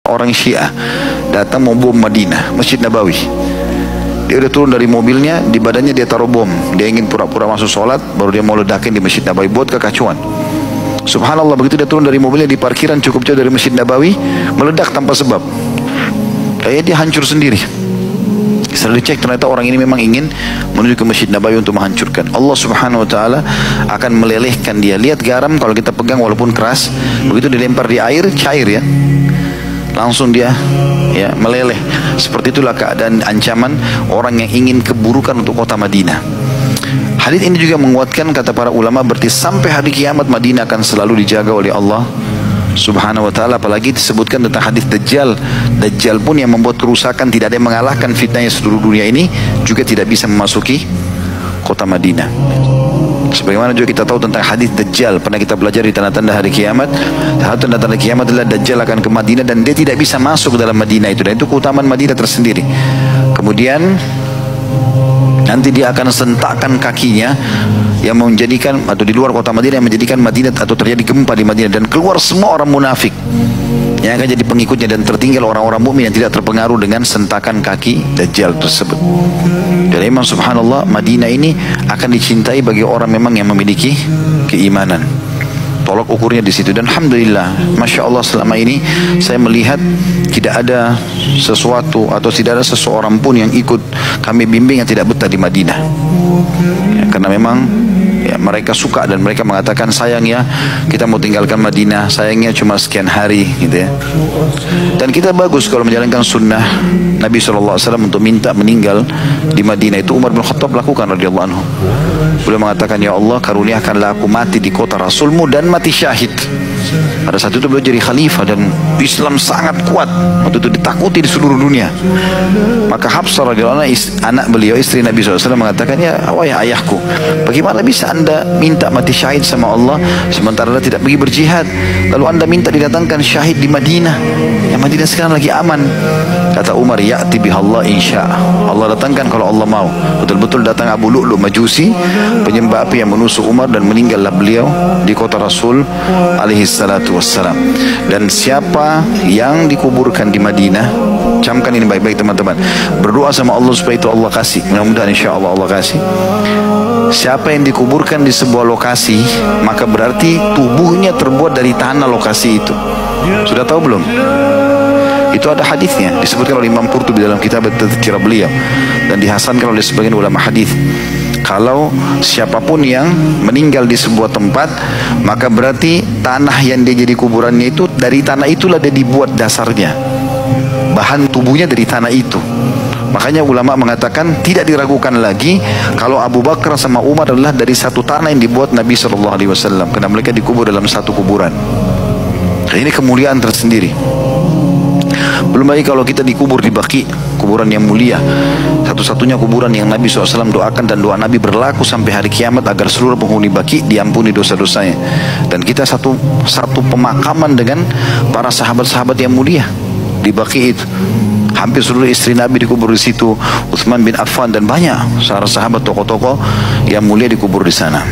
orang Syiah datang mau bom Madinah, Masjid Nabawi. Dia udah turun dari mobilnya, di badannya dia taruh bom. Dia ingin pura-pura masuk sholat, baru dia mau ledakin di Masjid Nabawi, buat kekacauan. Subhanallah, begitu dia turun dari mobilnya di parkiran cukup jauh dari Masjid Nabawi, meledak tanpa sebab. Kayaknya dia hancur sendiri. Setelah dicek ternyata orang ini memang ingin menuju ke Masjid Nabawi untuk menghancurkan. Allah Subhanahu wa taala akan melelehkan dia. Lihat garam kalau kita pegang walaupun keras, begitu dilempar di air cair ya. Langsung dia ya meleleh. Seperti itulah keadaan ancaman orang yang ingin keburukan untuk kota Madinah. Hadis ini juga menguatkan kata para ulama, berarti sampai hari kiamat Madinah akan selalu dijaga oleh Allah Subhanahu wa ta'ala. Apalagi disebutkan tentang hadis Dajjal. Dajjal pun yang membuat kerusakan, tidak ada yang mengalahkan fitnahnya seluruh dunia ini, juga tidak bisa memasuki kota Madinah. Sebagaimana juga kita tahu tentang hadis Dajjal, pernah kita belajar di tanda-tanda hari kiamat. Tanda-tanda hari kiamat adalah Dajjal akan ke Madinah dan dia tidak bisa masuk ke dalam Madinah itu, dan itu keutamaan Madinah tersendiri. Kemudian nanti dia akan sentakkan kakinya yang menjadikan, atau di luar kota Madinah, yang menjadikan Madinah atau terjadi gempa di Madinah, dan keluar semua orang munafik yang akan jadi pengikutnya, dan tertinggal orang-orang mukmin yang tidak terpengaruh dengan sentakan kaki Dajjal tersebut. Dan memang subhanallah, Madinah ini akan dicintai bagi orang memang yang memiliki keimanan. Tolak ukurnya di situ. Dan alhamdulillah, masya Allah, selama ini saya melihat tidak ada sesuatu atau tidak ada seseorang pun yang ikut kami bimbing yang tidak betah di Madinah. Ya, karena memang ya, mereka suka dan mereka mengatakan, sayang ya kita mau tinggalkan Madinah, sayangnya cuma sekian hari gitu ya. Dan kita bagus kalau menjalankan sunnah Nabi SAW untuk minta meninggal di Madinah. Itu Umar bin Khattab lakukan radhiyallahu anhu. Beliau mengatakan, ya Allah karuniakanlah aku mati di kota Rasulmu dan mati syahid. Pada saat itu beliau jadi khalifah dan Islam sangat kuat. Waktu itu ditakuti di seluruh dunia. Maka Hafsah radhiyallahu anha, anak beliau, istri Nabi SAW, mengatakan, ya wahai ayahku, bagaimana bisa anda minta mati syahid sama Allah sementara anda tidak pergi berjihad, lalu anda minta didatangkan syahid di Madinah, yang Madinah sekarang lagi aman. Kata Umar, ya'ti bihallah insya Allah, datangkan kalau Allah mau. Betul-betul datang Abu Lu'lu' Majusi, penyembah api yang menusuk Umar, dan meninggallah beliau di kota Rasul alaihi salatu wassalam. Dan siapa yang dikuburkan di Madinah, camkan ini baik-baik teman-teman, berdoa sama Allah supaya itu Allah kasih, mudah-mudahan insya Allah Allah kasih. Siapa yang dikuburkan di sebuah lokasi, maka berarti tubuhnya terbuat dari tanah lokasi itu. Sudah tahu belum? Itu ada hadisnya, disebutkan oleh Imam Qurtubi dalam kitab Tadhkirah beliau, dan dihasankan oleh sebagian ulama hadis. Kalau siapapun yang meninggal di sebuah tempat, maka berarti tanah yang dia jadi kuburannya itu, dari tanah itulah dia dibuat dasarnya, bahan tubuhnya dari tanah itu. Makanya ulama mengatakan tidak diragukan lagi kalau Abu Bakar sama Umar adalah dari satu tanah yang dibuat Nabi SAW, karena mereka dikubur dalam satu kuburan. Dan ini kemuliaan tersendiri. Belum lagi kalau kita dikubur di Baqi, kuburan yang mulia, satu-satunya kuburan yang Nabi SAW doakan, dan doa Nabi berlaku sampai hari kiamat agar seluruh penghuni Baqi diampuni dosa-dosanya. Dan kita satu pemakaman dengan para sahabat-sahabat yang mulia di Baqi itu. Hampir seluruh istri Nabi dikubur di situ, Utsman bin Affan, dan banyak sahabat tokoh-tokoh yang mulia dikubur di sana.